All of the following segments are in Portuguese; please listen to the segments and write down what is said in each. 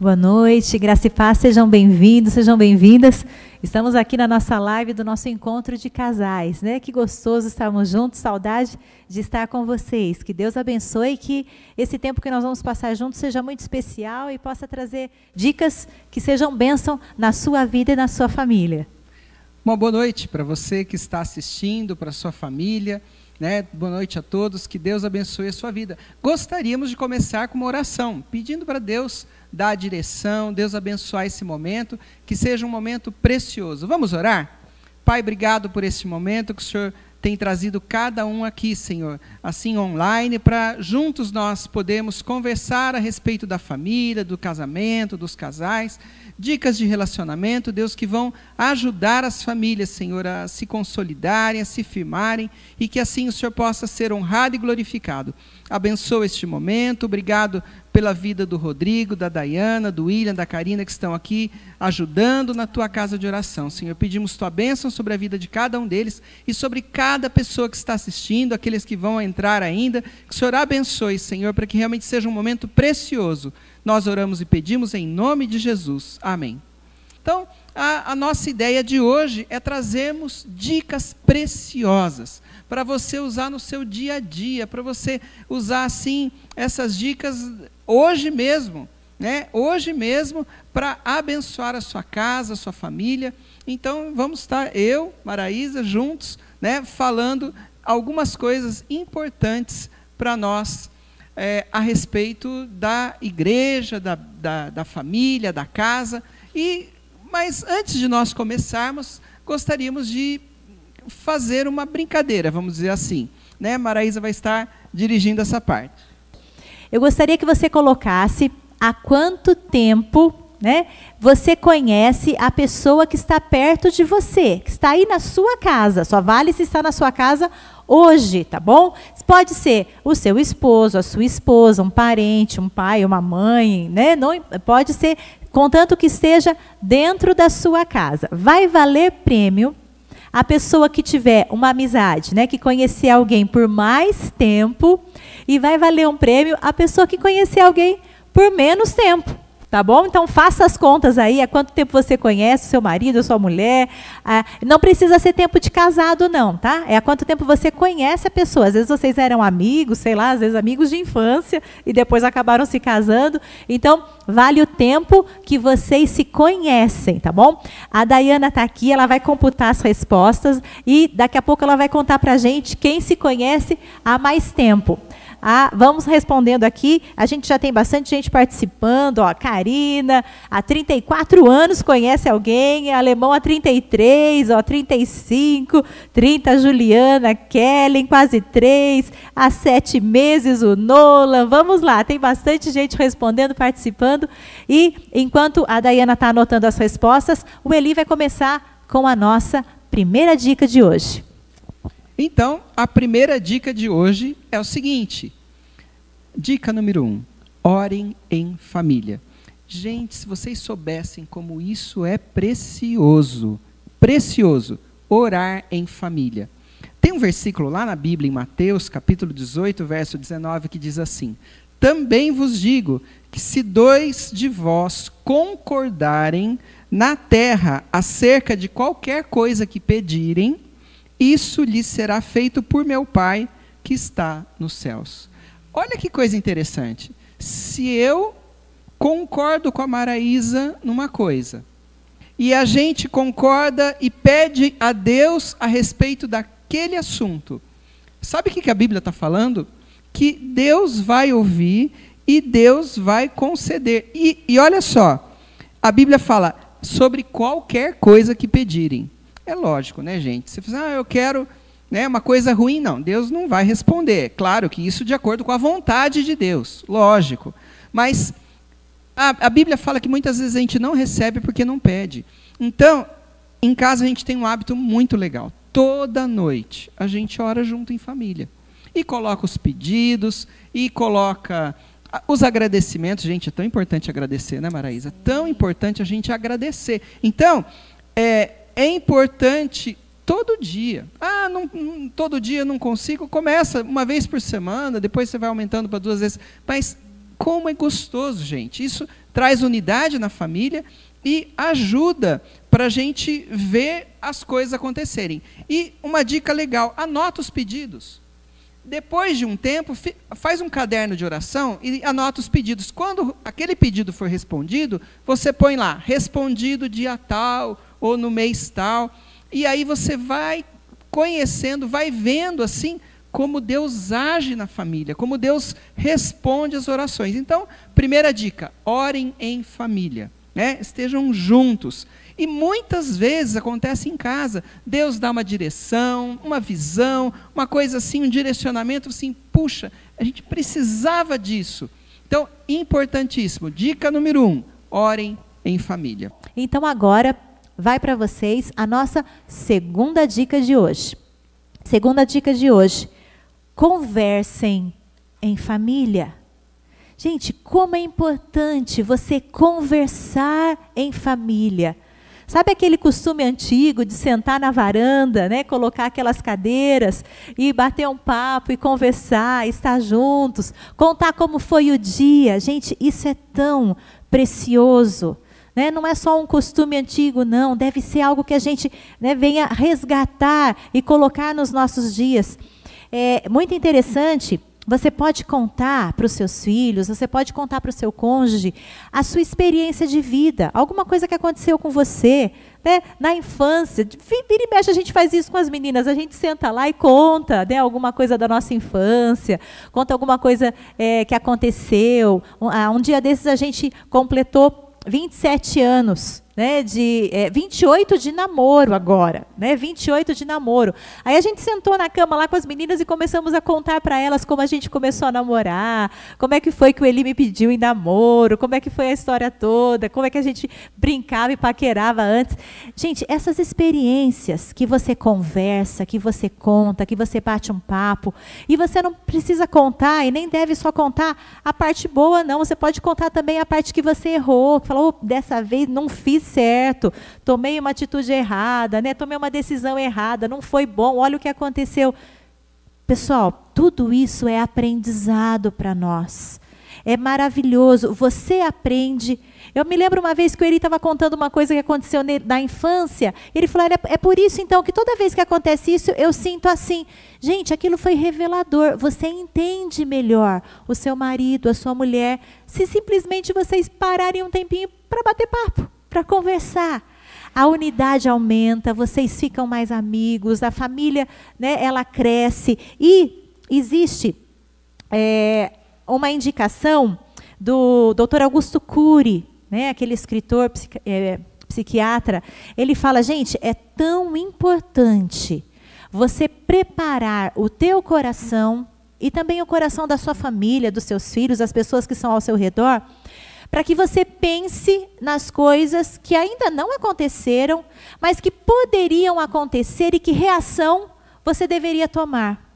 Boa noite, graça e paz, sejam bem-vindos, sejam bem-vindas. Estamos aqui na nossa live do nosso encontro de casais, né? Que gostoso estarmos juntos, saudade de estar com vocês. Que Deus abençoe, que esse tempo que nós vamos passar juntos seja muito especial e possa trazer dicas que sejam bênção na sua vida e na sua família. Uma boa noite para você que está assistindo, para a sua família, né? Boa noite a todos, que Deus abençoe a sua vida. Gostaríamos de começar com uma oração, pedindo para Deus dar a direção, Deus abençoar esse momento, que seja um momento precioso. Vamos orar? Pai, obrigado por esse momento que o Senhor tem trazido cada um aqui, Senhor, assim online, para juntos nós podermos conversar a respeito da família, do casamento, dos casais, dicas de relacionamento, Deus, que vão ajudar as famílias, Senhor, a se consolidarem, a se firmarem, e que assim o Senhor possa ser honrado e glorificado. Abençoa este momento, obrigado pela vida do Rodrigo, da Dayana, do William, da Karina, que estão aqui ajudando na tua casa de oração. Senhor, pedimos tua bênção sobre a vida de cada um deles e sobre cada pessoa que está assistindo, aqueles que vão entrar ainda, que o Senhor abençoe, Senhor, para que realmente seja um momento precioso. Nós oramos e pedimos em nome de Jesus. Amém. Então, a nossa ideia de hoje é trazermos dicas preciosas para você usar no seu dia a dia, para você usar assim essas dicas hoje mesmo, né? Hoje mesmo, para abençoar a sua casa, a sua família. Então, vamos estar eu, Maraísa, juntos, né, falando algumas coisas importantes para nós a respeito da igreja, da família, da casa. Mas antes de nós começarmos, gostaríamos de fazer uma brincadeira, vamos dizer assim, né? Maraísa vai estar dirigindo essa parte. Eu gostaria que você colocasse há quanto tempo, né, você conhece a pessoa que está perto de você, que está aí na sua casa. Só vale se está na sua casa hoje, tá bom? Pode ser o seu esposo, a sua esposa, um parente, um pai, uma mãe, né? Não, pode ser, contanto que esteja dentro da sua casa. Vai valer prêmio a pessoa que tiver uma amizade, né, que conhecer alguém por mais tempo, e vai valer um prêmio a pessoa que conhecer alguém por menos tempo. Tá bom? Então, faça as contas aí, há quanto tempo você conhece o seu marido, a sua mulher. Não precisa ser tempo de casado, não, tá? É há quanto tempo você conhece a pessoa. Às vezes vocês eram amigos, sei lá, às vezes amigos de infância, e depois acabaram se casando. Então, vale o tempo que vocês se conhecem, tá bom? A Dayana está aqui, ela vai computar as respostas, e daqui a pouco ela vai contar para a gente quem se conhece há mais tempo. Vamos respondendo aqui, a gente já tem bastante gente participando, ó, Karina, há 34 anos conhece alguém, alemão há 33, ó, 35, 30, Juliana, Kellen, quase 3, há 7 meses o Nolan, vamos lá, tem bastante gente respondendo, participando, e enquanto a Dayana está anotando as respostas, o Eli vai começar com a nossa primeira dica de hoje. Então, a primeira dica de hoje é o seguinte. Dica número 1. Orem em família. Gente, se vocês soubessem como isso é precioso, precioso, orar em família. Tem um versículo lá na Bíblia, em Mateus, capítulo 18, verso 19, que diz assim: também vos digo que se 2 de vós concordarem na terra acerca de qualquer coisa que pedirem, isso lhes será feito por meu Pai que está nos céus. Olha que coisa interessante. Se eu concordo com a Maraísa numa coisa, e a gente concorda e pede a Deus a respeito daquele assunto, sabe o que a Bíblia está falando? Que Deus vai ouvir e Deus vai conceder. E olha só, a Bíblia fala sobre qualquer coisa que pedirem. É lógico, né, gente? Você fala, eu quero, né, uma coisa ruim. Não, Deus não vai responder. Claro que isso de acordo com a vontade de Deus, lógico. Mas a Bíblia fala que muitas vezes a gente não recebe porque não pede. Então, em casa a gente tem um hábito muito legal. Toda noite a gente ora junto em família. E coloca os pedidos, e coloca os agradecimentos. Gente, é tão importante agradecer, né, Maraísa? Tão importante a gente agradecer. Então, é importante todo dia. Todo dia não consigo. Começa uma vez por semana, depois você vai aumentando para 2 vezes. Mas como é gostoso, gente. Isso traz unidade na família e ajuda para a gente ver as coisas acontecerem. E uma dica legal, anota os pedidos. Depois de um tempo, faz um caderno de oração e anota os pedidos. Quando aquele pedido for respondido, você põe lá, respondido dia tal ou no mês tal. E aí você vai conhecendo, vai vendo assim como Deus age na família, como Deus responde às orações. Então, primeira dica, orem em família, né? Estejam juntos. E muitas vezes acontece em casa, Deus dá uma direção, uma visão, uma coisa assim, um direcionamento assim, puxa, a gente precisava disso. Então, importantíssimo, dica número 1, orem em família. Então agora vai para vocês a nossa segunda dica de hoje. Segunda dica de hoje, conversem em família. Gente, como é importante você conversar em família. Sabe aquele costume antigo de sentar na varanda, né, colocar aquelas cadeiras e bater um papo e conversar, estar juntos, contar como foi o dia? Gente, isso é tão precioso, né? Não é só um costume antigo, não. Deve ser algo que a gente, né, venha resgatar e colocar nos nossos dias. É muito interessante. Você pode contar para os seus filhos, você pode contar para o seu cônjuge a sua experiência de vida, alguma coisa que aconteceu com você, né, na infância. Vira e mexe, a gente faz isso com as meninas, a gente senta lá e conta, né, alguma coisa da nossa infância, conta alguma coisa que aconteceu. Um dia desses a gente completou 27 anos. Né, 28 de namoro agora, né, 28 de namoro. Aí a gente sentou na cama lá com as meninas e começamos a contar para elas como a gente começou a namorar, como é que foi que o Eli me pediu em namoro, como é que foi a história toda, como é que a gente brincava e paquerava antes. Gente, essas experiências que você conversa, que você conta, que você bate um papo, e você não precisa contar e nem deve só contar a parte boa, não. Você pode contar também a parte que você errou, que falou, dessa vez não fiz certo, tomei uma atitude errada, né? Tomei uma decisão errada, não foi bom, olha o que aconteceu. Pessoal, tudo isso é aprendizado para nós. É maravilhoso, você aprende. Eu me lembro uma vez que o Eli estava contando uma coisa que aconteceu na infância, ele falou, é por isso então que toda vez que acontece isso, eu sinto assim. Gente, aquilo foi revelador, você entende melhor o seu marido, a sua mulher, se simplesmente vocês pararem um tempinho para bater papo, para conversar. A unidade aumenta, vocês ficam mais amigos, a família, né, ela cresce. E existe uma indicação do Dr. Augusto Cury, né, aquele escritor, psiquiatra. Ele fala, gente, é tão importante você preparar o teu coração e também o coração da sua família, dos seus filhos, das pessoas que estão ao seu redor, para que você pense nas coisas que ainda não aconteceram, mas que poderiam acontecer e que reação você deveria tomar.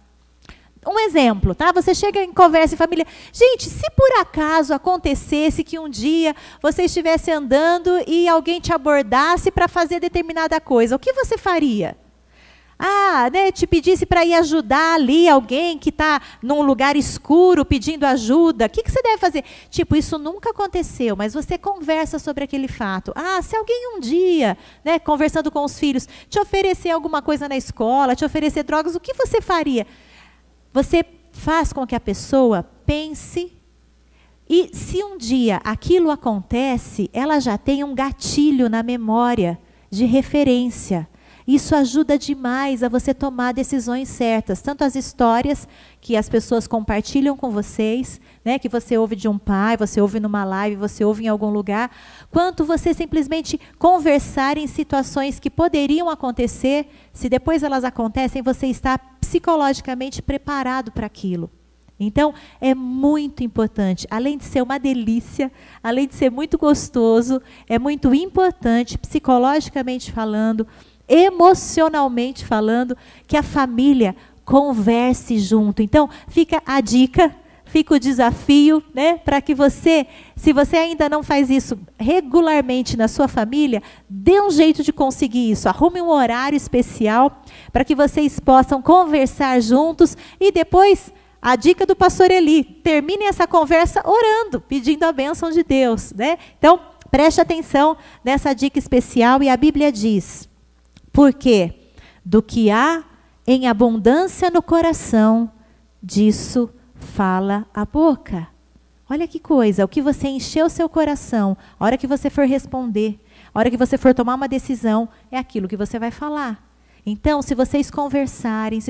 Um exemplo, tá? Você chega em conversa em família. Gente, se por acaso acontecesse que um dia você estivesse andando e alguém te abordasse para fazer determinada coisa, o que você faria? Né, te pedisse para ir ajudar ali alguém que está num lugar escuro pedindo ajuda, o que você deve fazer? Tipo, isso nunca aconteceu, mas você conversa sobre aquele fato. Se alguém um dia, né, conversando com os filhos, te oferecer alguma coisa na escola, te oferecer drogas, o que você faria? Você faz com que a pessoa pense e se um dia aquilo acontece, ela já tem um gatilho na memória de referência. Isso ajuda demais a você tomar decisões certas. Tanto as histórias que as pessoas compartilham com vocês, né, que você ouve de um pai, você ouve numa live, você ouve em algum lugar, quanto você simplesmente conversar em situações que poderiam acontecer, se depois elas acontecem, você está psicologicamente preparado para aquilo. Então, é muito importante, além de ser uma delícia, além de ser muito gostoso, é muito importante, psicologicamente falando, emocionalmente falando, que a família converse junto. Então, fica a dica, fica o desafio, né, para que você, se você ainda não faz isso regularmente na sua família, dê um jeito de conseguir isso. Arrume um horário especial para que vocês possam conversar juntos e depois A dica do pastor Eli, termine essa conversa orando, pedindo a bênção de Deus, né? Então, preste atenção nessa dica especial e a Bíblia diz, porque do que há em abundância no coração, disso fala a boca. Olha que coisa, o que você encheu o seu coração, a hora que você for responder, a hora que você for tomar uma decisão, é aquilo que você vai falar. Então, se vocês conversarem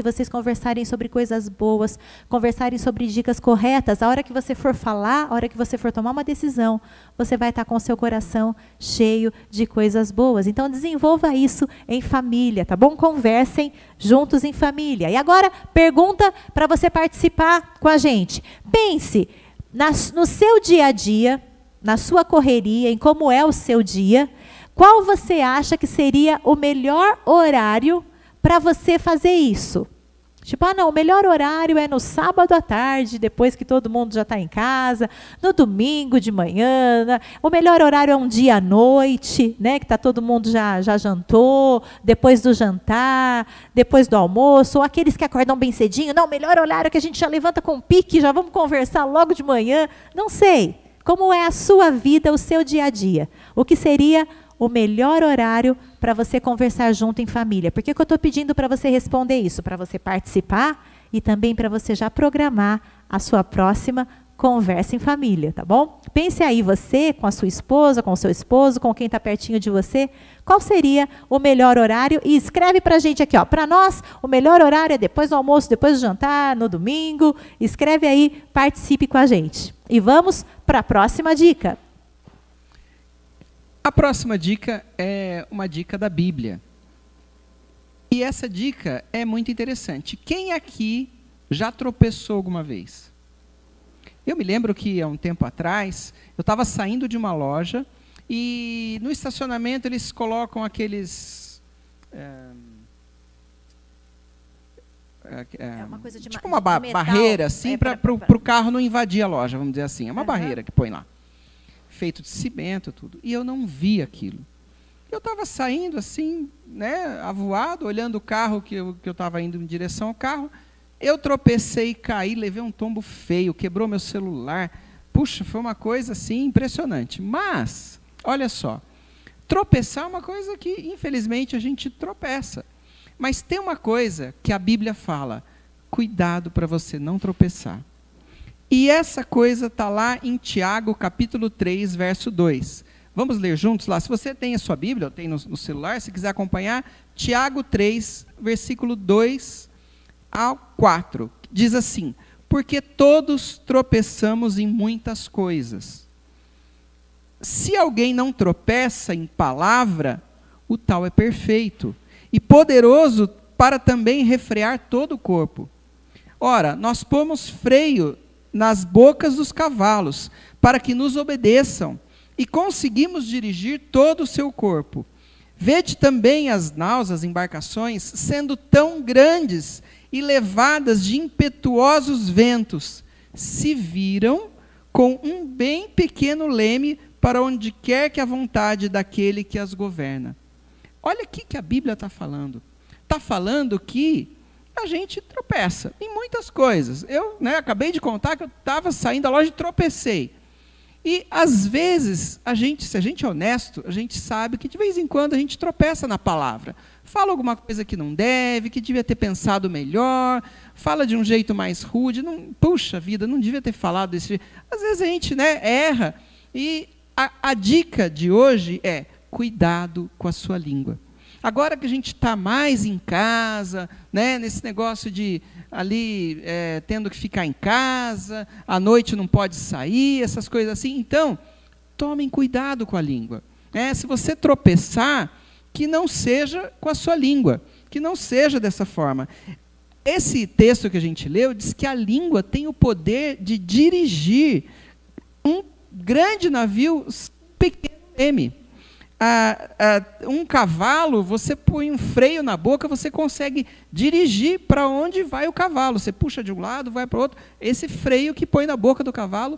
sobre coisas boas, conversarem sobre dicas corretas, a hora que você for falar, a hora que você for tomar uma decisão, você vai estar com o seu coração cheio de coisas boas. Então, desenvolva isso em família, tá bom? Conversem juntos em família. E agora, pergunta para você participar com a gente. Pense no seu dia a dia, na sua correria, em como é o seu dia. Qual você acha que seria o melhor horário para você fazer isso? Tipo, não, o melhor horário é no sábado à tarde, depois que todo mundo já está em casa, no domingo de manhã, né? O melhor horário é um dia à noite, né, que todo mundo já jantou, depois do jantar, depois do almoço, ou aqueles que acordam bem cedinho, não, o melhor horário é que a gente já levanta com pique, já vamos conversar logo de manhã, não sei. Como é a sua vida, o seu dia a dia? O que seria o melhor horário para você conversar junto em família? Por que eu estou pedindo para você responder isso? Para você participar e também para você já programar a sua próxima conversa em família, tá bom? Pense aí você, com a sua esposa, com o seu esposo, com quem está pertinho de você, qual seria o melhor horário? E escreve para a gente aqui, para nós, o melhor horário é depois do almoço, depois do jantar, no domingo. Escreve aí, participe com a gente. E vamos para a próxima dica. A próxima dica é uma dica da Bíblia. E essa dica é muito interessante. Quem aqui já tropeçou alguma vez? Eu me lembro que, há um tempo atrás, eu estava saindo de uma loja e no estacionamento eles colocam aqueles... uma coisa de tipo uma metal, barreira, assim, para o carro não invadir a loja, vamos dizer assim. É uma barreira que põe lá. Feito de cimento, tudo. E eu não vi aquilo. Eu estava saindo assim, né, avoado, olhando o carro que eu estava indo em direção ao carro. Eu tropecei, caí, levei um tombo feio, quebrou meu celular. Puxa, foi uma coisa assim impressionante. Mas, olha só, tropeçar é uma coisa que, infelizmente, a gente tropeça. Mas tem uma coisa que a Bíblia fala, cuidado para você não tropeçar. E essa coisa está lá em Tiago, capítulo 3, verso 2. Vamos ler juntos lá? Se você tem a sua Bíblia, ou tem no celular, se quiser acompanhar, Tiago 3, versículo 2 ao 4. Diz assim, porque todos tropeçamos em muitas coisas. Se alguém não tropeça em palavra, o tal é perfeito, e poderoso para também refrear todo o corpo. Ora, nós pomos freio nas bocas dos cavalos, para que nos obedeçam, e conseguimos dirigir todo o seu corpo. Vede também as naus, as embarcações, sendo tão grandes e levadas de impetuosos ventos, se viram com um bem pequeno leme para onde quer que a vontade daquele que as governa. Olha aqui que a Bíblia está falando. Está falando que a gente tropeça em muitas coisas. Eu acabei de contar que eu estava saindo da loja e tropecei. E, às vezes, se a gente é honesto, a gente sabe que, de vez em quando, a gente tropeça na palavra. Fala alguma coisa que não deve, que devia ter pensado melhor, fala de um jeito mais rude. Puxa vida, não devia ter falado desse jeito. Às vezes a gente erra. E a dica de hoje é, cuidado com a sua língua. Agora que a gente está mais em casa, nesse negócio de ali tendo que ficar em casa, à noite não pode sair, essas coisas assim. Então, tomem cuidado com a língua. Se você tropeçar, que não seja com a sua língua, que não seja dessa forma. Esse texto que a gente leu diz que a língua tem o poder de dirigir um grande navio pequeno leme. Um cavalo, você põe um freio na boca, você consegue dirigir para onde vai o cavalo. Você puxa de um lado, vai para o outro. Esse freio que põe na boca do cavalo,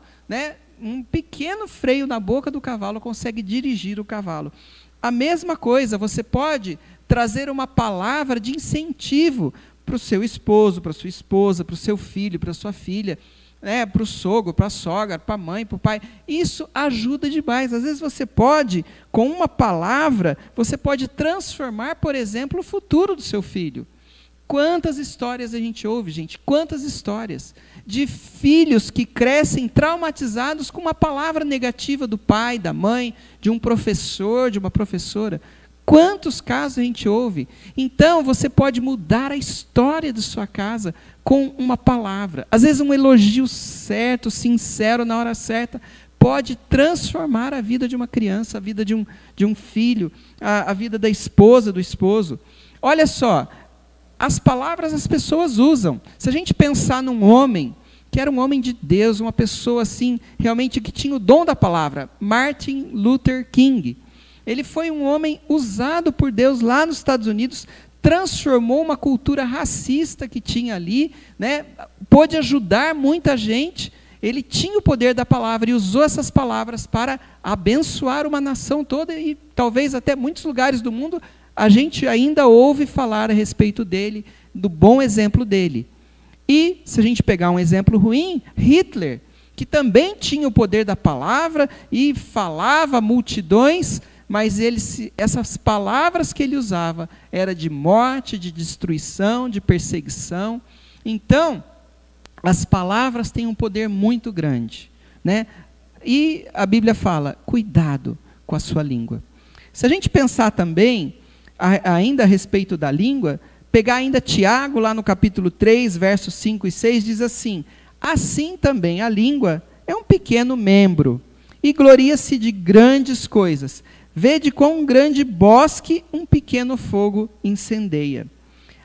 um pequeno freio na boca do cavalo consegue dirigir o cavalo. A mesma coisa, você pode trazer uma palavra de incentivo para o seu esposo, para a sua esposa, para o seu filho, para a sua filha, para o sogro, para a sogra, para a mãe, para o pai. Isso ajuda demais. Às vezes você pode, com uma palavra, você pode transformar, por exemplo, o futuro do seu filho. Quantas histórias a gente ouve, gente? Quantas histórias de filhos que crescem traumatizados com uma palavra negativa do pai, da mãe, de um professor, de uma professora. Quantos casos a gente ouve? Então, você pode mudar a história da sua casa com uma palavra. Às vezes, um elogio certo, sincero, na hora certa, pode transformar a vida de uma criança, a vida de um filho, a vida da esposa, do esposo. Olha só, as palavras as pessoas usam. Se a gente pensar num homem, que era um homem de Deus, uma pessoa assim, realmente que tinha o dom da palavra, Martin Luther King. Ele foi um homem usado por Deus lá nos Estados Unidos, transformou uma cultura racista que tinha ali, pôde ajudar muita gente. Ele tinha o poder da palavra e usou essas palavras para abençoar uma nação toda e talvez até muitos lugares do mundo a gente ainda ouve falar a respeito dele, do bom exemplo dele. E, se a gente pegar um exemplo ruim, Hitler, que também tinha o poder da palavra e falava a multidões, mas essas palavras que ele usava eram de morte, de destruição, de perseguição. Então, as palavras têm um poder muito grande, E a Bíblia fala, cuidado com a sua língua. Se a gente pensar também, ainda a respeito da língua, pegar ainda Tiago, lá no capítulo 3, versos 5 e 6, diz assim, assim também a língua é um pequeno membro, e gloria-se de grandes coisas. Vede quão grande bosque um pequeno fogo incendeia.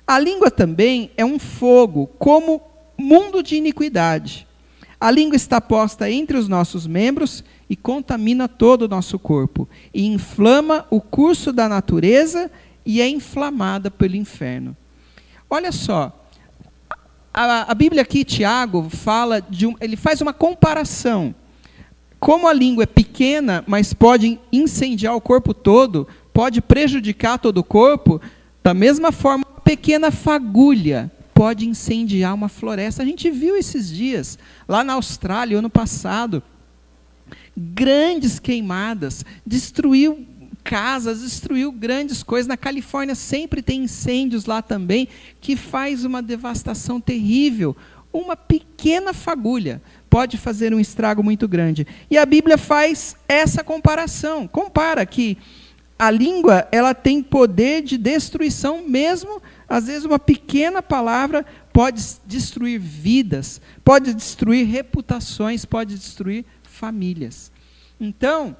A língua também é um fogo, como mundo de iniquidade. A língua está posta entre os nossos membros e contamina todo o nosso corpo, e inflama o curso da natureza e é inflamada pelo inferno. Olha só, a Bíblia aqui, Tiago, ele faz uma comparação. Como a língua é pequena, mas pode incendiar o corpo todo, pode prejudicar todo o corpo, da mesma forma, uma pequena fagulha pode incendiar uma floresta. A gente viu esses dias, lá na Austrália, ano passado, grandes queimadas, destruiu casas, destruiu grandes coisas. Na Califórnia sempre tem incêndios lá também, que faz uma devastação terrível. Uma pequena fagulha pode fazer um estrago muito grande. E a Bíblia faz essa comparação. Compara que a língua, ela tem poder de destruição mesmo. Às vezes uma pequena palavra pode destruir vidas, pode destruir reputações, pode destruir famílias. Então,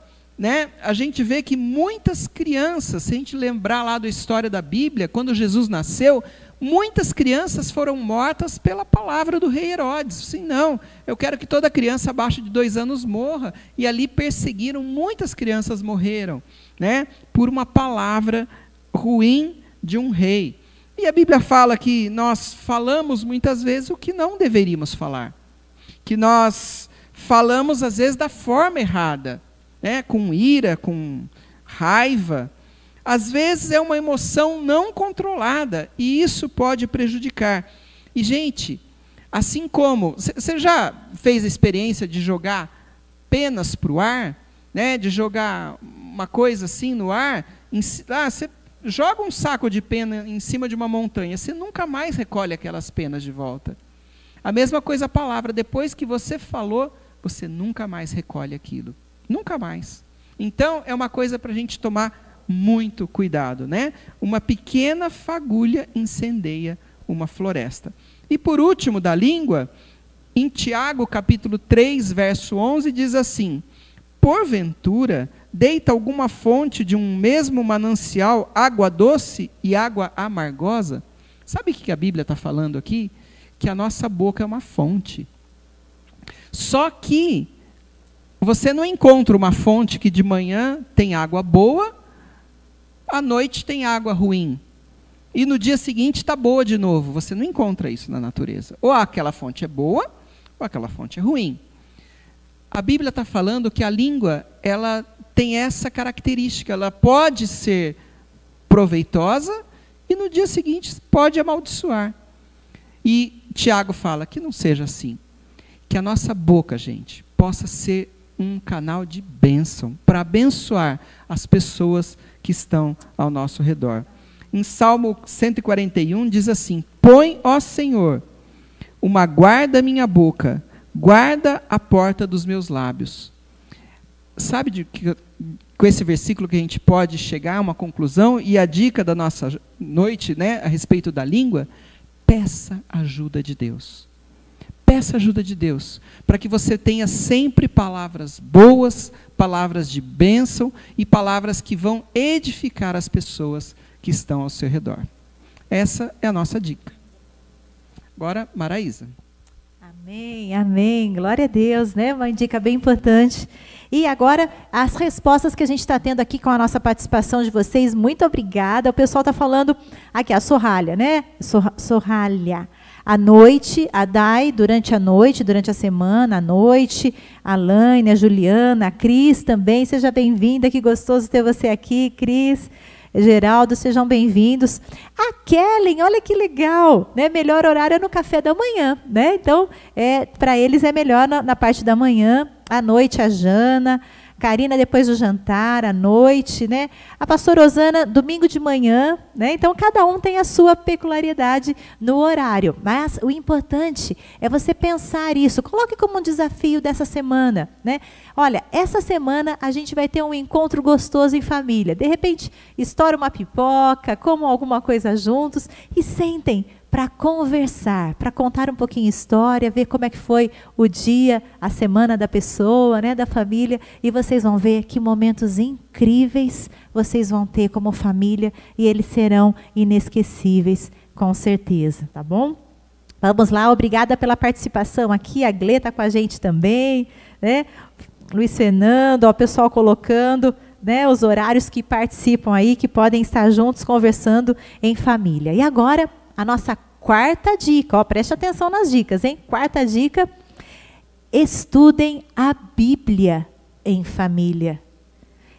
a gente vê que muitas crianças, se a gente lembrar lá da história da Bíblia, quando Jesus nasceu, muitas crianças foram mortas pela palavra do rei Herodes. Assim, não, eu quero que toda criança abaixo de 2 anos morra. E ali perseguiram, muitas crianças morreram, por uma palavra ruim de um rei. E a Bíblia fala que nós falamos muitas vezes o que não deveríamos falar. Que nós falamos às vezes da forma errada, com ira, com raiva. Às vezes é uma emoção não controlada e isso pode prejudicar. E, gente, assim como... Você já fez a experiência de jogar penas para o ar? De jogar uma coisa assim no ar? Você joga um saco de pena em cima de uma montanha, você nunca mais recolhe aquelas penas de volta. A mesma coisa a palavra, depois que você falou, você nunca mais recolhe aquilo. Nunca mais. Então, é uma coisa para a gente tomar muito cuidado, Uma pequena fagulha incendeia uma floresta. E por último, da língua, em Tiago, capítulo 3, verso 11, diz assim, porventura, deita alguma fonte de um mesmo manancial água doce e água amargosa? Sabe o que a Bíblia está falando aqui? Que a nossa boca é uma fonte. Só que você não encontra uma fonte que de manhã tem água boa, à noite tem água ruim. E no dia seguinte está boa de novo. Você não encontra isso na natureza. Ou aquela fonte é boa, ou aquela fonte é ruim. A Bíblia está falando que a língua, ela tem essa característica. Ela pode ser proveitosa e no dia seguinte pode amaldiçoar. E Tiago fala que não seja assim. Que a nossa boca, gente, possa ser um canal de bênção, para abençoar as pessoas que estão ao nosso redor. Em Salmo 141 diz assim: põe, ó Senhor, uma guarda à minha boca, guarda a porta dos meus lábios. Sabe com esse versículo que a gente pode chegar a uma conclusão, e a dica da nossa noite, né, a respeito da língua? Peça ajuda de Deus. Peça ajuda de Deus, para que você tenha sempre palavras boas, palavras de bênção e palavras que vão edificar as pessoas que estão ao seu redor. Essa é a nossa dica. Agora, Maraísa. Amém, amém. Glória a Deus, né? Uma dica bem importante. E agora, as respostas que a gente está tendo aqui com a nossa participação de vocês, muito obrigada. O pessoal está falando aqui, a Sorralha, né? Sorralha. À noite, a Dai, durante a noite, durante a semana, à noite, a Laine, a Juliana, a Cris também, seja bem-vinda, que gostoso ter você aqui, Cris, Geraldo, sejam bem-vindos. A Kellen, olha que legal, né? Melhor horário é no café da manhã, né? Então, para eles é melhor na parte da manhã, à noite a Jana, Karina depois do jantar, à noite, né? A pastora Osana, domingo de manhã, né? Então, cada um tem a sua peculiaridade no horário. Mas o importante é você pensar isso. Coloque como um desafio dessa semana, né? Olha, essa semana a gente vai ter um encontro gostoso em família. De repente, estoura uma pipoca, comam alguma coisa juntos e sentem para conversar, para contar um pouquinho história, ver como é que foi o dia, a semana da pessoa, né, da família, e vocês vão ver que momentos incríveis vocês vão ter como família, e eles serão inesquecíveis, com certeza, tá bom? Vamos lá, obrigada pela participação aqui, a Glê está com a gente também, né? Luiz Fernando, ó, o pessoal colocando, né, os horários que participam aí, que podem estar juntos conversando em família. E agora, a nossa quarta dica, ó, preste atenção nas dicas, hein? Quarta dica, estudem a Bíblia em família.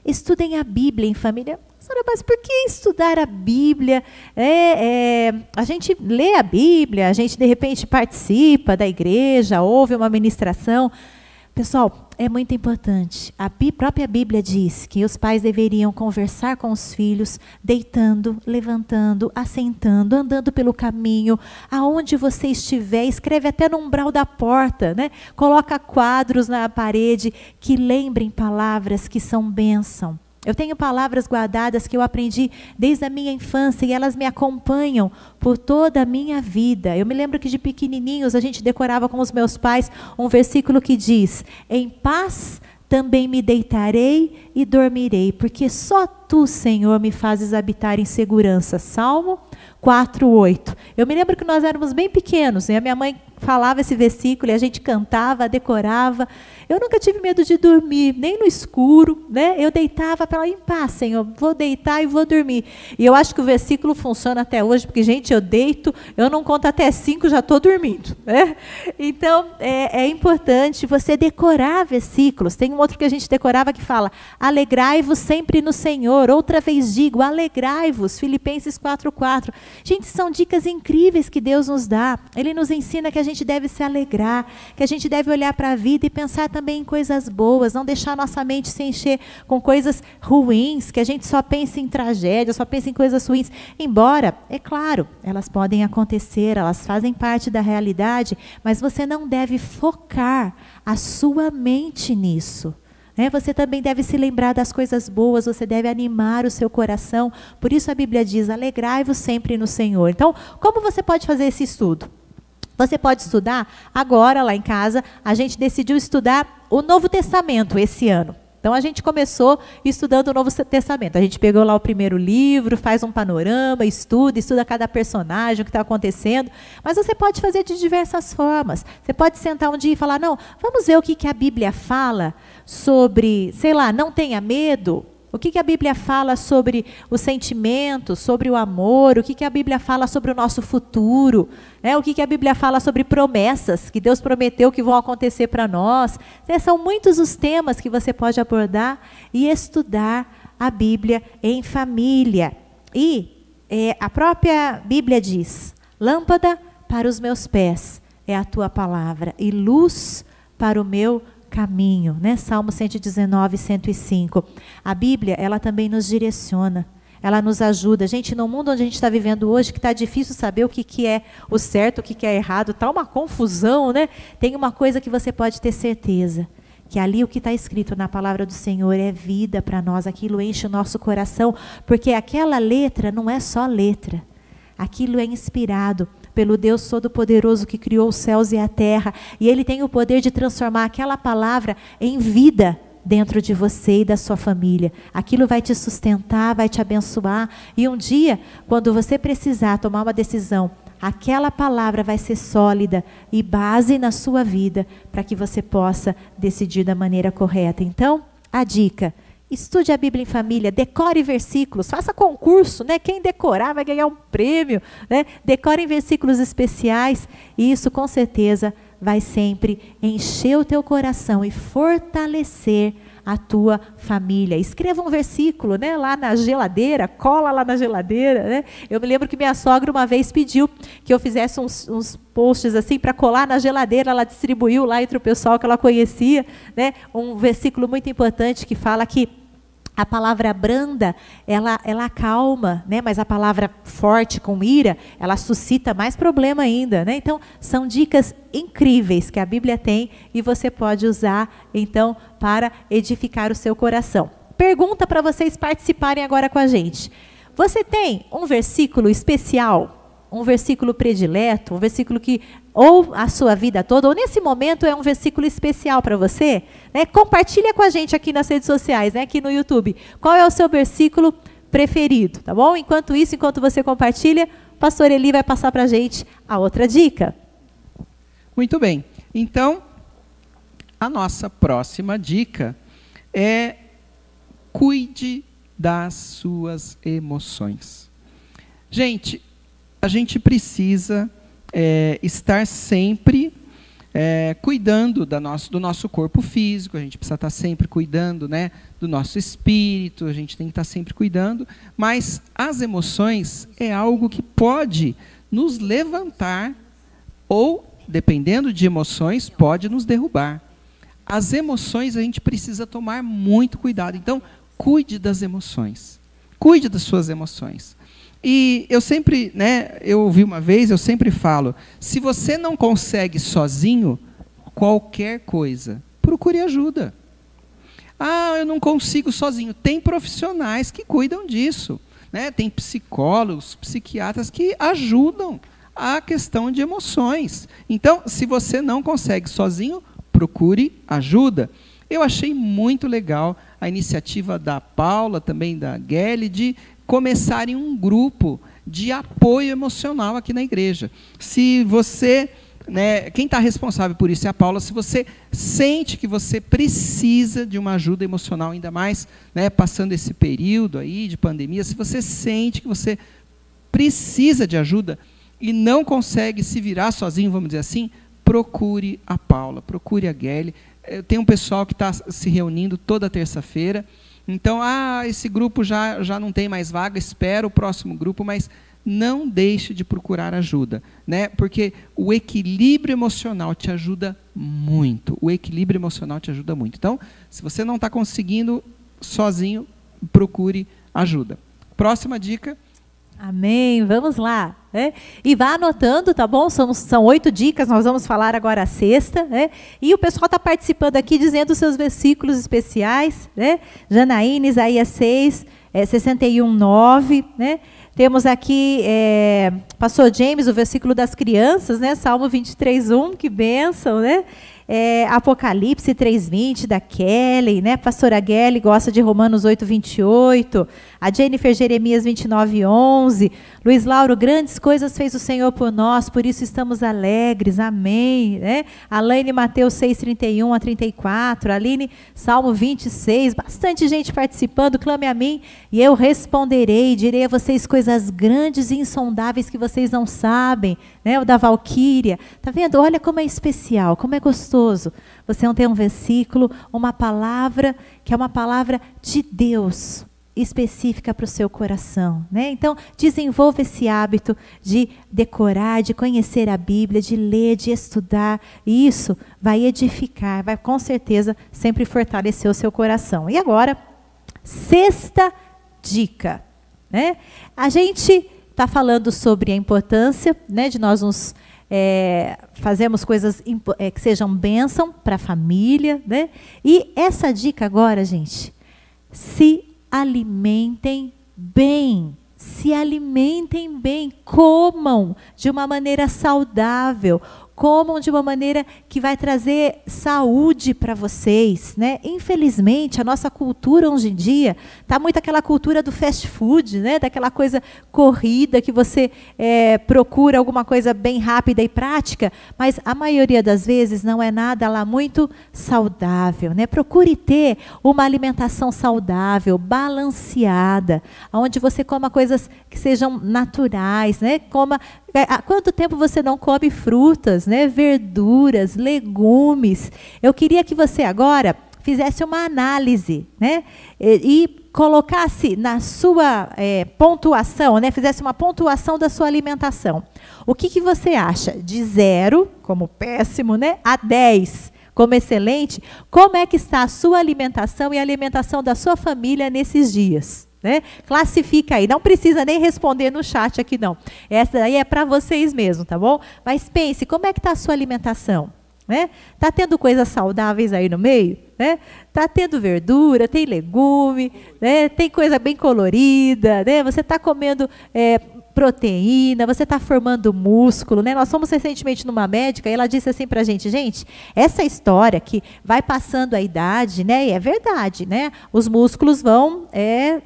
Estudem a Bíblia em família. Senhora, mas por que estudar a Bíblia? A gente lê a Bíblia, a gente de repente participa da igreja, ouve uma ministração. Pessoal, é muito importante. A própria Bíblia diz que os pais deveriam conversar com os filhos, deitando, levantando, assentando, andando pelo caminho, aonde você estiver, escreve até no umbral da porta, né? Coloca quadros na parede que lembrem palavras que são bênção. Eu tenho palavras guardadas que eu aprendi desde a minha infância e elas me acompanham por toda a minha vida. Eu me lembro que de pequenininhos a gente decorava com os meus pais um versículo que diz: em paz também me deitarei e dormirei, porque só tu, Senhor, me fazes habitar em segurança. Salmo 4:8. Eu me lembro que nós éramos bem pequenos, e a minha mãe falava esse versículo e a gente cantava, decorava. Eu nunca tive medo de dormir, nem no escuro, né? Eu deitava para lá em paz, Senhor, vou deitar e vou dormir. E eu acho que o versículo funciona até hoje, porque, gente, eu deito, eu não conto até 5, já estou dormindo, né? Então, é importante você decorar versículos. Tem um outro que a gente decorava que fala: alegrai-vos sempre no Senhor. Outra vez digo, alegrai-vos, Filipenses 4:4. Gente, são dicas incríveis que Deus nos dá. Ele nos ensina que a gente deve se alegrar, que a gente deve olhar para a vida e pensar também em coisas boas, não deixar nossa mente se encher com coisas ruins, que a gente só pense em tragédia, só pense em coisas ruins. Embora, é claro, elas podem acontecer, elas fazem parte da realidade, mas você não deve focar a sua mente nisso. Você também deve se lembrar das coisas boas, você deve animar o seu coração. Por isso a Bíblia diz: alegrai-vos sempre no Senhor. Então, como você pode fazer esse estudo? Você pode estudar agora, lá em casa, a gente decidiu estudar o Novo Testamento esse ano. Então, a gente começou estudando o Novo Testamento. A gente pegou lá o primeiro livro, faz um panorama, estuda cada personagem, o que está acontecendo. Mas você pode fazer de diversas formas. Você pode sentar um dia e falar: não, vamos ver o que a Bíblia fala sobre, sei lá, não tenha medo. O que a Bíblia fala sobre os sentimentos, sobre o amor? O que a Bíblia fala sobre o nosso futuro? O que a Bíblia fala sobre promessas que Deus prometeu que vão acontecer para nós? São muitos os temas que você pode abordar e estudar a Bíblia em família. E a própria Bíblia diz: lâmpada para os meus pés é a tua palavra e luz para o meu caminho, né? Salmo 119, 105. A Bíblia, ela também nos direciona, ela nos ajuda. Gente, no mundo onde a gente está vivendo hoje, que está difícil saber o que é o certo, o que é errado, está uma confusão, né? Tem uma coisa que você pode ter certeza, que ali o que está escrito na palavra do Senhor é vida para nós, aquilo enche o nosso coração, porque aquela letra não é só letra, aquilo é inspirado pelo Deus Todo-Poderoso que criou os céus e a terra, e Ele tem o poder de transformar aquela palavra em vida dentro de você e da sua família. Aquilo vai te sustentar, vai te abençoar, e um dia, quando você precisar tomar uma decisão, aquela palavra vai ser sólida e base na sua vida, para que você possa decidir da maneira correta. Então, a dica: estude a Bíblia em família, decore versículos, faça concurso, né? Quem decorar vai ganhar um prêmio, né? Decore versículos especiais, e isso com certeza vai sempre encher o teu coração e fortalecer a tua família. Escreva um versículo, né, lá na geladeira, cola lá na geladeira, né? Eu me lembro que minha sogra uma vez pediu que eu fizesse uns posts assim para colar na geladeira. Ela distribuiu lá entre o pessoal que ela conhecia, né, um versículo muito importante que fala que a palavra branda, ela acalma, né? Mas a palavra forte, com ira, ela suscita mais problema ainda, né? Então, são dicas incríveis que a Bíblia tem e você pode usar, então, para edificar o seu coração. Pergunta para vocês participarem agora com a gente. Você tem um versículo especial? Um versículo predileto? Um versículo que, ou a sua vida toda, ou nesse momento é um versículo especial para você? Né? Compartilha com a gente aqui nas redes sociais, né? Aqui no YouTube. Qual é o seu versículo preferido, tá bom? Enquanto isso, enquanto você compartilha, o pastor Eli vai passar para a gente a outra dica. Muito bem. Então, a nossa próxima dica é: cuide das suas emoções. Gente, a gente precisa estar sempre cuidando do nosso corpo físico, a gente precisa estar sempre cuidando, né, do nosso espírito, a gente tem que estar sempre cuidando, mas as emoções é algo que pode nos levantar ou, dependendo de emoções, pode nos derrubar. As emoções a gente precisa tomar muito cuidado, então cuide das emoções, cuide das suas emoções. E eu sempre, né, eu ouvi uma vez, eu sempre falo, se você não consegue sozinho qualquer coisa, procure ajuda. Ah, eu não consigo sozinho. Tem profissionais que cuidam disso, né? Tem psicólogos, psiquiatras que ajudam a questão de emoções. Então, se você não consegue sozinho, procure ajuda. Eu achei muito legal a iniciativa da Paula, também da Gelly, de começarem um grupo de apoio emocional aqui na igreja. Se você, né, quem está responsável por isso é a Paula. Se você sente que você precisa de uma ajuda emocional, ainda mais, né, passando esse período aí de pandemia, se você sente que você precisa de ajuda e não consegue se virar sozinho, vamos dizer assim, procure a Paula, procure a Gelly. Tem um pessoal que está se reunindo toda terça-feira. Então, esse grupo já não tem mais vaga, espera o próximo grupo, mas não deixe de procurar ajuda, né? Porque o equilíbrio emocional te ajuda muito. O equilíbrio emocional te ajuda muito. Então, se você não está conseguindo sozinho, procure ajuda. Próxima dica. Amém, vamos lá, né? E vá anotando, tá bom? São 8 dicas, nós vamos falar agora a sexta, né? E o pessoal está participando aqui, dizendo os seus versículos especiais, né? Janaína, Isaías 6, 61, 9, né? Temos aqui, pastor James, o versículo das crianças, né? Salmo 23, 1, que bênção, né? Apocalipse 3:20 da Kelly, né? Pastora Gelly gosta de Romanos 8:28, a Jennifer Jeremias 29:11, Luiz Lauro, grandes coisas fez o Senhor por nós, por isso estamos alegres, amém, né? Alaine Mateus 6:31 a 34, Aline Salmo 26, bastante gente participando. Clame a mim e eu responderei, direi a vocês coisas grandes e insondáveis que vocês não sabem, né? O da Valquíria, tá vendo? Olha como é especial, como é gostoso. Você não tem um versículo, uma palavra, que é uma palavra de Deus, específica para o seu coração, né? Então, desenvolva esse hábito de decorar, de conhecer a Bíblia, de ler, de estudar. E isso vai edificar, vai com certeza sempre fortalecer o seu coração. E agora, sexta dica, né? A gente está falando sobre a importância, né, de nós nos fazermos coisas que sejam bênção para a família, né? E essa dica agora, gente, se alimentem bem, comam de uma maneira saudável, comam de uma maneira que vai trazer saúde para vocês, né? Infelizmente, a nossa cultura hoje em dia está muito aquela cultura do fast food, né? Daquela coisa corrida que você procura alguma coisa bem rápida e prática, mas a maioria das vezes não é nada lá muito saudável, né? Procure ter uma alimentação saudável, balanceada, onde você coma coisas que sejam naturais, né? Há quanto tempo você não come frutas, né? Verduras, legumes? Eu queria que você agora fizesse uma análise, né? E colocasse na sua pontuação, né? Fizesse uma pontuação da sua alimentação. O que você acha? De 0, como péssimo, né? A 10, como excelente. Como é que está a sua alimentação e a alimentação da sua família nesses dias? Né? Classifica aí, não precisa nem responder no chat aqui não. Essa aí é para vocês mesmo, tá bom? Mas pense, como é que está a sua alimentação? Né? Tá tendo coisas saudáveis aí no meio? Né? Tá tendo verdura, tem legume, né? Tem coisa bem colorida, né? Você está comendo proteína, você está formando músculo, né? Nós fomos recentemente numa médica e ela disse assim para a gente, essa história que vai passando a idade, né? E é verdade, né? Os músculos vão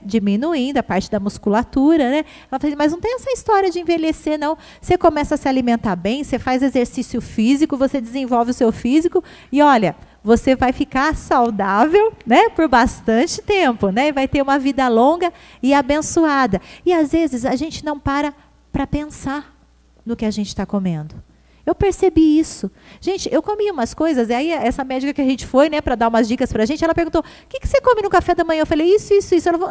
diminuindo, a parte da musculatura, né? Ela falou, mas não tem essa história de envelhecer, não. Você começa a se alimentar bem, você faz exercício físico, você desenvolve o seu físico e olha, você vai ficar saudável, né, por bastante tempo, né, e vai ter uma vida longa e abençoada. E às vezes a gente não para pensar no que a gente está comendo. Eu percebi isso. Gente, eu comi umas coisas, e aí essa médica que a gente foi, né, para dar umas dicas para a gente, ela perguntou, o que você come no café da manhã? Eu falei, isso. Ela falou,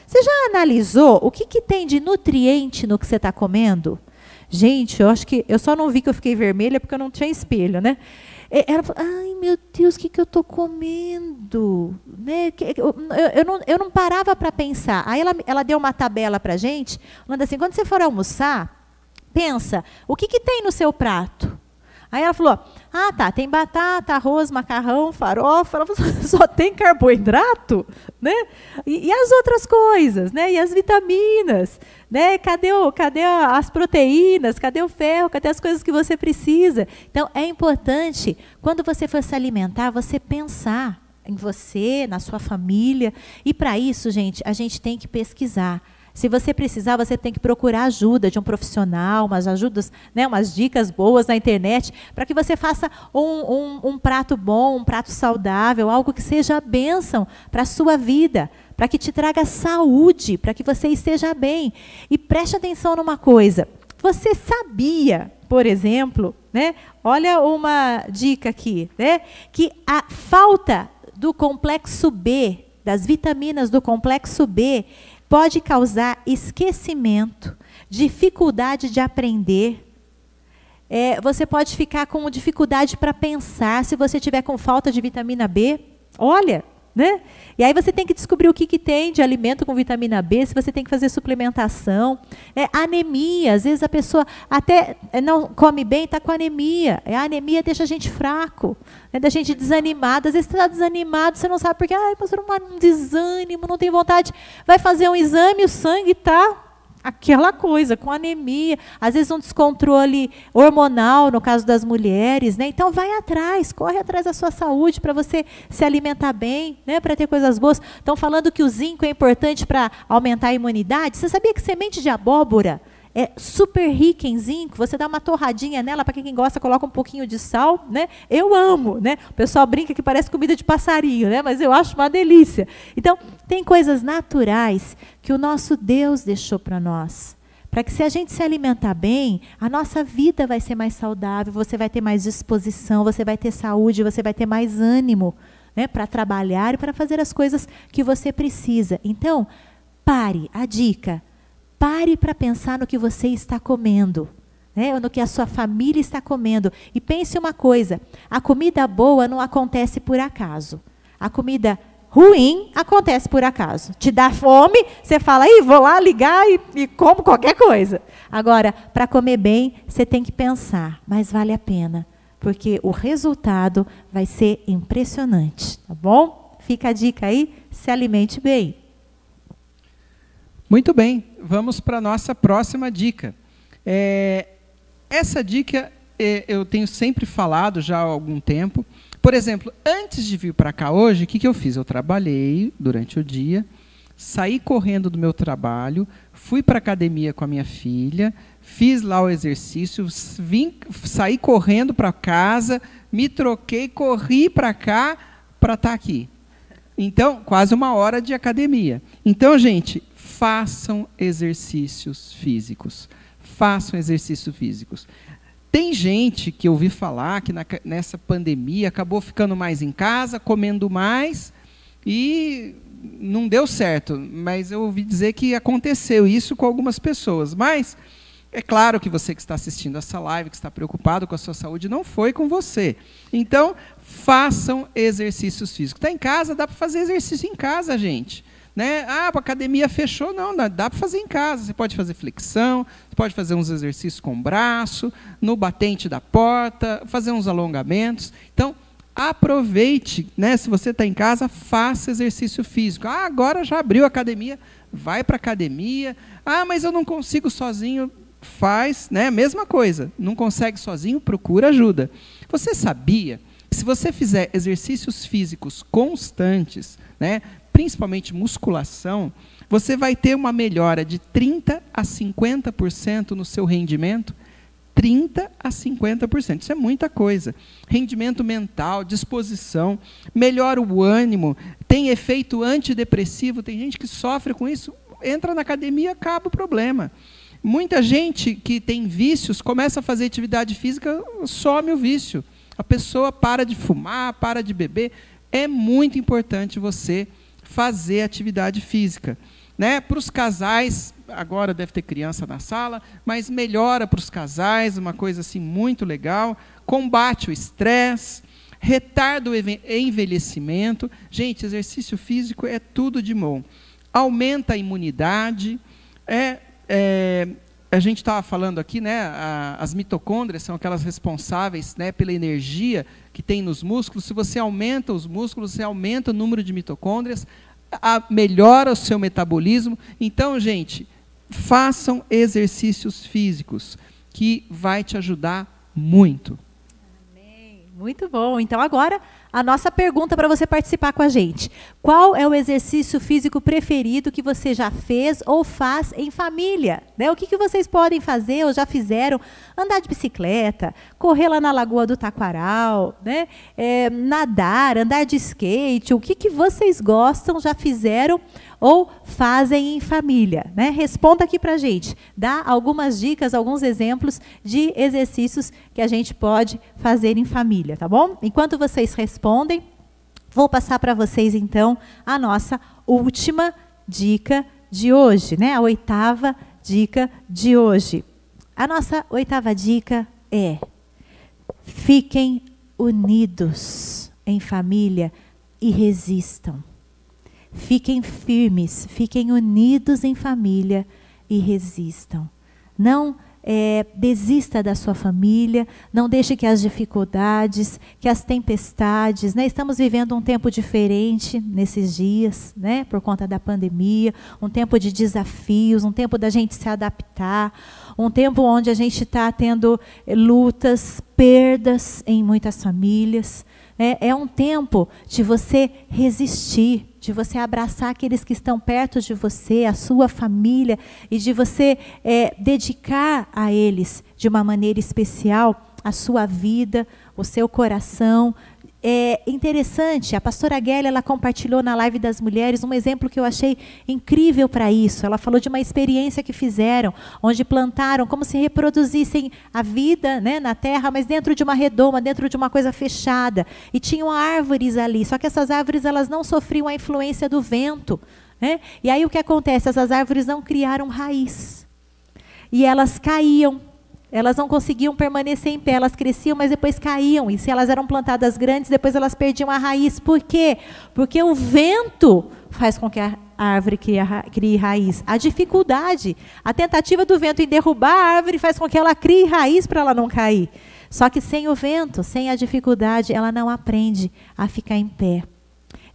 você já analisou o que tem de nutriente no que você está comendo? Gente, eu acho que, eu só não vi que eu fiquei vermelha porque eu não tinha espelho, né? Ela falou, ai meu Deus, o que eu estou comendo? Né? Eu não parava para pensar. Aí ela deu uma tabela para a gente, falando assim, quando você for almoçar, pensa, o que tem no seu prato? Aí ela falou, tem batata, arroz, macarrão, farofa, ela falou, só tem carboidrato? Né? E as outras coisas, né? E as vitaminas? Né? Cadê as proteínas? Cadê o ferro? Cadê as coisas que você precisa? Então, é importante, quando você for se alimentar, você pensar em você, na sua família. E para isso, gente, a gente tem que pesquisar. Se você precisar, você tem que procurar ajuda de um profissional, umas ajudas, né, umas dicas boas na internet, para que você faça um prato bom, um prato saudável, algo que seja bênção para a sua vida, para que te traga saúde, para que você esteja bem. E preste atenção numa coisa. Você sabia, por exemplo, né, olha uma dica aqui, né, que a falta do complexo B, das vitaminas do complexo B, pode causar esquecimento, dificuldade de aprender. Você pode ficar com dificuldade para pensar se você tiver com falta de vitamina B. Olha, né? E aí você tem que descobrir o que tem de alimento com vitamina B, se você tem que fazer suplementação. Anemia, às vezes a pessoa até não come bem, está com anemia. A anemia deixa a gente fraco, né? Deixa a gente desanimado. Às vezes você está desanimado, você não sabe por quê. Mas um desânimo, não tem vontade. Vai fazer um exame, o sangue está aquela coisa, com anemia, às vezes um descontrole hormonal, no caso das mulheres, né? Então vai atrás, corre atrás da sua saúde para você se alimentar bem, né? Para ter coisas boas. Estão falando que o zinco é importante para aumentar a imunidade. Você sabia que semente de abóbora é super rica em zinco? Você dá uma torradinha nela, para quem gosta, coloca um pouquinho de sal, né? Eu amo, né? O pessoal brinca que parece comida de passarinho, né? Mas eu acho uma delícia. Então, tem coisas naturais que o nosso Deus deixou para nós, para que se a gente se alimentar bem, a nossa vida vai ser mais saudável, você vai ter mais disposição, você vai ter saúde, você vai ter mais ânimo, né, para trabalhar e para fazer as coisas que você precisa. Então, pare, a dica, pare para pensar no que você está comendo, né, ou no que a sua família está comendo. E pense uma coisa, a comida boa não acontece por acaso. A comida ruim acontece por acaso. Te dá fome, você fala, vou lá ligar e como qualquer coisa. Agora, para comer bem, você tem que pensar, mas vale a pena, porque o resultado vai ser impressionante, tá bom? Fica a dica aí, se alimente bem. Muito bem, vamos para a nossa próxima dica. Essa dica eu tenho sempre falado já há algum tempo. Por exemplo, antes de vir para cá hoje, o que eu fiz? Eu trabalhei durante o dia, saí correndo do meu trabalho, fui para a academia com a minha filha, fiz lá o exercício, saí correndo para casa, me troquei, corri para cá para estar aqui. Então, quase 1 hora de academia. Então, gente, façam exercícios físicos. Façam exercícios físicos. Tem gente que eu ouvi falar que nessa pandemia acabou ficando mais em casa, comendo mais e não deu certo. Mas eu ouvi dizer que aconteceu isso com algumas pessoas. Mas é claro que você que está assistindo essa live, que está preocupado com a sua saúde, não foi com você. Então, façam exercícios físicos. Está em casa, dá para fazer exercício em casa, gente. Né? A academia fechou, não, dá para fazer em casa. Você pode fazer flexão, você pode fazer uns exercícios com o braço, no batente da porta, fazer uns alongamentos. Então, aproveite, né? Se você está em casa, faça exercício físico. Agora já abriu a academia, vai para a academia. Mas eu não consigo sozinho, faz, né? Mesma coisa, não consegue sozinho, procura ajuda. Você sabia que se você fizer exercícios físicos constantes, né? Principalmente musculação, você vai ter uma melhora de 30% a 50% no seu rendimento. 30% a 50%, isso é muita coisa. Rendimento mental, disposição, melhora o ânimo, tem efeito antidepressivo, tem gente que sofre com isso, entra na academia, acaba o problema. Muita gente que tem vícios, começa a fazer atividade física, some o vício. A pessoa para de fumar, para de beber. É muito importante você fazer atividade física. Né? Para os casais, agora deve ter criança na sala, mas melhora para os casais, uma coisa assim muito legal, combate o estresse, retarda o envelhecimento. Gente, exercício físico é tudo de bom. Aumenta a imunidade. A gente estava falando aqui, né, as mitocôndrias são aquelas responsáveis, né, pela energia que tem nos músculos. Se você aumenta os músculos, você aumenta o número de mitocôndrias, melhora o seu metabolismo. Então, gente, façam exercícios físicos, que vai te ajudar muito. Amém. Muito bom. Então, agora, a nossa pergunta para você participar com a gente. Qual é o exercício físico preferido que você já fez ou faz em família? Né? O que vocês podem fazer ou já fizeram? Andar de bicicleta, correr lá na Lagoa do Taquaral, né? Nadar, andar de skate. O que vocês gostam, já fizeram ou fazem em família? Né? Responda aqui para a gente. Dá algumas dicas, alguns exemplos de exercícios que a gente pode fazer em família, tá bom? Enquanto vocês respondem, vou passar para vocês, então, a nossa última dica de hoje, né? A 8ª dica de hoje. A nossa 8ª dica é: fiquem unidos em família e resistam. Fiquem firmes, fiquem unidos em família e resistam. Não desista da sua família, não deixe que as dificuldades, que as tempestades, né? Estamos vivendo um tempo diferente nesses dias, né? Por conta da pandemia, um tempo de desafios, um tempo da gente se adaptar, um tempo onde a gente está tendo lutas, perdas em muitas famílias. É um tempo de você resistir, de você abraçar aqueles que estão perto de você, a sua família, e de você dedicar a eles de uma maneira especial a sua vida, o seu coração, É interessante, a pastora Guélia, ela compartilhou na live das mulheres um exemplo que eu achei incrível para isso. Ela falou de uma experiência que fizeram, onde plantaram como se reproduzissem a vida, né, na terra, mas dentro de uma redoma, dentro de uma coisa fechada. E tinham árvores ali, só que essas árvores elas não sofriam a influência do vento, né? E aí o que acontece? Essas árvores não criaram raiz. E elas caíam. Elas não conseguiam permanecer em pé, elas cresciam, mas depois caíam. E se elas eram plantadas grandes, depois elas perdiam a raiz. Por quê? Porque o vento faz com que a árvore crie raiz. A dificuldade, a tentativa do vento em derrubar a árvore faz com que ela crie raiz para ela não cair. Só que sem o vento, sem a dificuldade, ela não aprende a ficar em pé.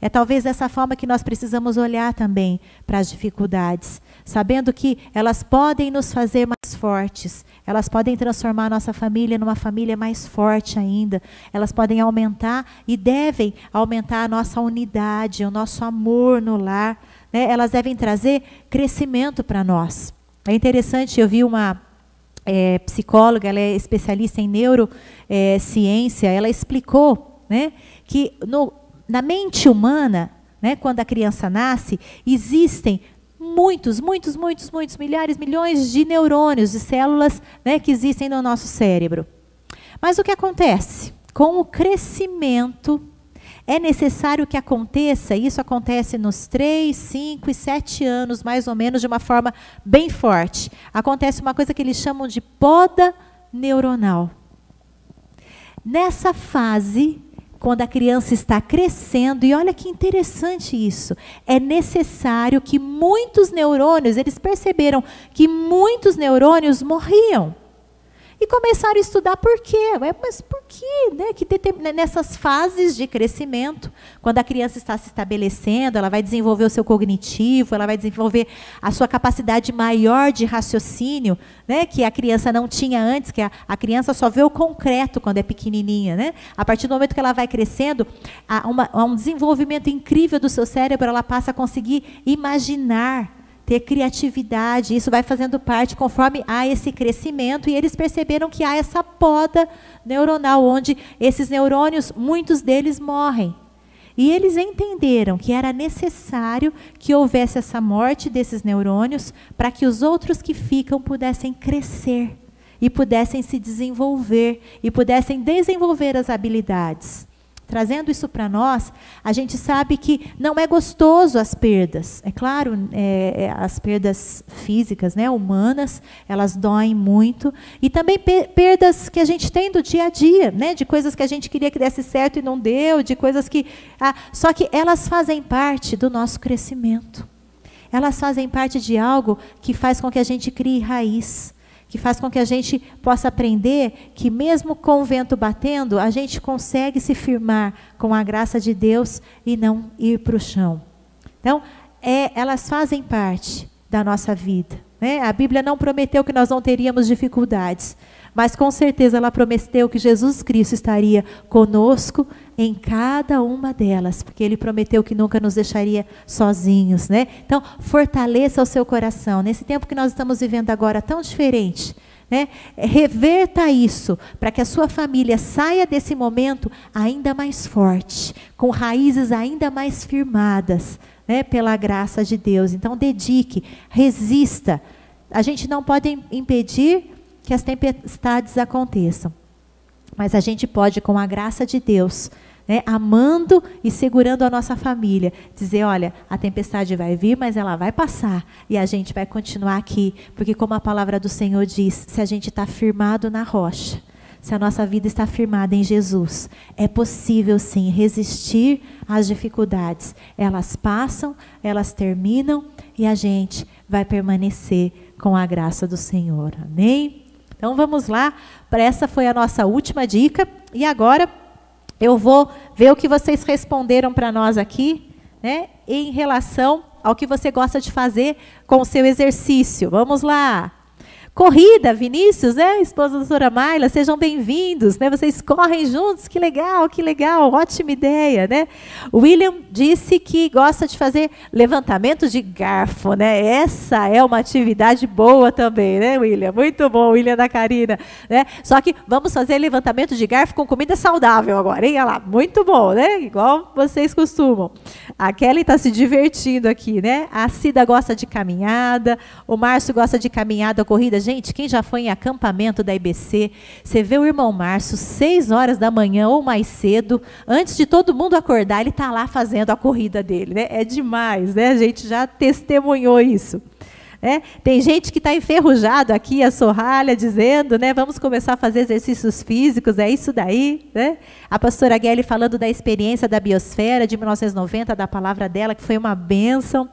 É talvez dessa forma que nós precisamos olhar também para as dificuldades, sabendo que elas podem nos fazer mais fortes, elas podem transformar a nossa família numa família mais forte ainda, elas podem aumentar e devem aumentar a nossa unidade, o nosso amor no lar, né? Elas devem trazer crescimento para nós. É interessante, eu vi uma psicóloga, ela é especialista em neurociência, ela explicou, né, que na mente humana, né, quando a criança nasce, existem muitos, milhares, milhões de neurônios, de células, né, que existem no nosso cérebro. Mas o que acontece? Com o crescimento, é necessário que aconteça, isso acontece nos 3, 5 e 7 anos, mais ou menos, de uma forma bem forte. Acontece uma coisa que eles chamam de poda neuronal. Nessa fase, quando a criança está crescendo, e olha que interessante isso, é necessário que muitos neurônios, eles perceberam que muitos neurônios morriam. E começaram a estudar por quê. Mas por quê? Né? Que nessas fases de crescimento, quando a criança está se estabelecendo, ela vai desenvolver o seu cognitivo, ela vai desenvolver a sua capacidade maior de raciocínio, né? Que a criança não tinha antes, que a criança só vê o concreto quando é pequenininha. Né? A partir do momento que ela vai crescendo, há um desenvolvimento incrível do seu cérebro, ela passa a conseguir imaginar, ter criatividade, isso vai fazendo parte conforme há esse crescimento, e eles perceberam que há essa poda neuronal, onde esses neurônios, muitos deles morrem. E eles entenderam que era necessário que houvesse essa morte desses neurônios para que os outros que ficam pudessem crescer, e pudessem se desenvolver, e pudessem desenvolver as habilidades. Trazendo isso para nós, a gente sabe que não é gostoso as perdas. É claro, as perdas físicas, né, humanas, elas doem muito. E também perdas que a gente tem do dia a dia, né, de coisas que a gente queria que desse certo e não deu, de coisas que... só que elas fazem parte do nosso crescimento. Elas fazem parte de algo que faz com que a gente crie raiz, que faz com que a gente possa aprender que mesmo com o vento batendo, a gente consegue se firmar com a graça de Deus e não ir para o chão. Então, elas fazem parte da nossa vida, né? A Bíblia não prometeu que nós não teríamos dificuldades, mas com certeza ela prometeu que Jesus Cristo estaria conosco em cada uma delas, porque Ele prometeu que nunca nos deixaria sozinhos, né? Então, fortaleça o seu coração. Nesse tempo que nós estamos vivendo agora tão diferente, né? Reverta isso, para que a sua família saia desse momento ainda mais forte, com raízes ainda mais firmadas, né? Pela graça de Deus. Então, dedique, resista. A gente não pode impedir que as tempestades aconteçam, mas a gente pode, com a graça de Deus, né, amando e segurando a nossa família, dizer, olha, a tempestade vai vir, mas ela vai passar, e a gente vai continuar aqui, porque como a palavra do Senhor diz, se a gente está firmado na rocha, se a nossa vida está firmada em Jesus, é possível sim resistir às dificuldades. Elas passam, elas terminam, e a gente vai permanecer com a graça do Senhor. Amém? Então vamos lá, essa foi a nossa última dica, e agora eu vou ver o que vocês responderam para nós aqui, né, em relação ao que você gosta de fazer com o seu exercício. Vamos lá. Corrida, Vinícius, né? Esposa da doutora Mayla, sejam bem-vindos, né? Vocês correm juntos, que legal, ótima ideia, né? O William disse que gosta de fazer levantamento de garfo, né? Essa é uma atividade boa também, né, William? Muito bom, William da Karina, né? Só que vamos fazer levantamento de garfo com comida saudável agora, hein? Olha lá, muito bom, né? Igual vocês costumam. A Kelly está se divertindo aqui, né? A Cida gosta de caminhada, o Márcio gosta de caminhada, corrida. Gente, quem já foi em acampamento da IBC, você vê o irmão Márcio 6 horas da manhã ou mais cedo, antes de todo mundo acordar, ele está lá fazendo a corrida dele, né? É demais, né? A gente já testemunhou isso. Tem gente que está enferrujado aqui, a Sorralha, dizendo, né? Vamos começar a fazer exercícios físicos, é isso daí, né? A pastora Gelli falando da experiência da biosfera de 1990, da palavra dela, que foi uma bênção.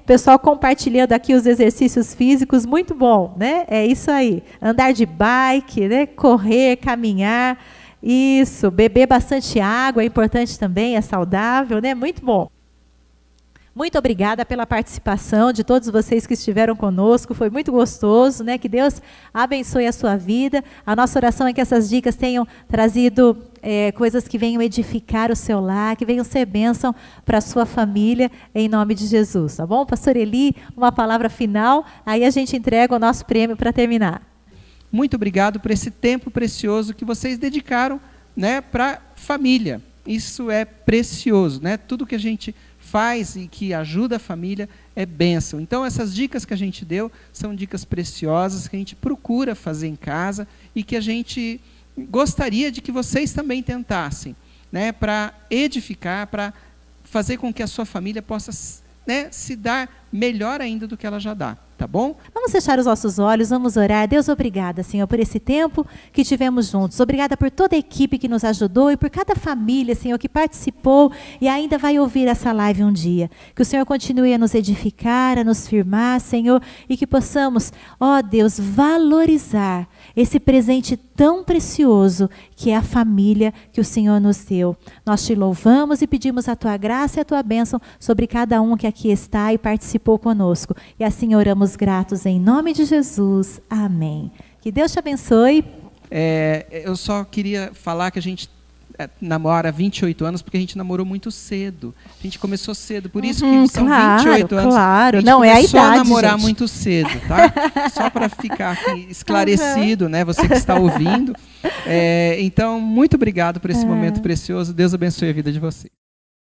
O pessoal compartilhando aqui os exercícios físicos, muito bom, né? É isso aí. Andar de bike, né? Correr, caminhar, isso. Beber bastante água, é importante também, é saudável, né? Muito bom. Muito obrigada pela participação de todos vocês que estiveram conosco, foi muito gostoso, né? Que Deus abençoe a sua vida. A nossa oração é que essas dicas tenham trazido coisas que venham edificar o seu lar, que venham ser bênção para a sua família, em nome de Jesus, tá bom? Pastor Eli, uma palavra final, aí a gente entrega o nosso prêmio para terminar. Muito obrigado por esse tempo precioso que vocês dedicaram, né, para a família. Isso é precioso, né? Tudo que a gente faz e que ajuda a família é bênção. Então, essas dicas que a gente deu são dicas preciosas que a gente procura fazer em casa e que a gente gostaria de que vocês também tentassem, né, para edificar, para fazer com que a sua família possa, né, se dar melhor ainda do que ela já dá. Tá bom? Vamos fechar os nossos olhos, vamos orar. Deus, obrigada, Senhor, por esse tempo que tivemos juntos. Obrigada por toda a equipe que nos ajudou e por cada família, Senhor, que participou e ainda vai ouvir essa live um dia. Que o Senhor continue a nos edificar, a nos firmar, Senhor, e que possamos, ó Deus, valorizar esse presente tão precioso que é a família que o Senhor nos deu. Nós te louvamos e pedimos a tua graça e a tua bênção sobre cada um que aqui está e participou conosco. E assim oramos gratos em nome de Jesus. Amém. Que Deus te abençoe. Eu só queria falar que a gente namora há 28 anos porque a gente namorou muito cedo. A gente começou cedo, por isso que são 28 anos. Claro, a gente não é a começou idade, a namorar gente. muito cedo, tá? Só para ficar aqui esclarecido, né? Você que está ouvindo. Então, muito obrigado por esse momento precioso. Deus abençoe a vida de vocês.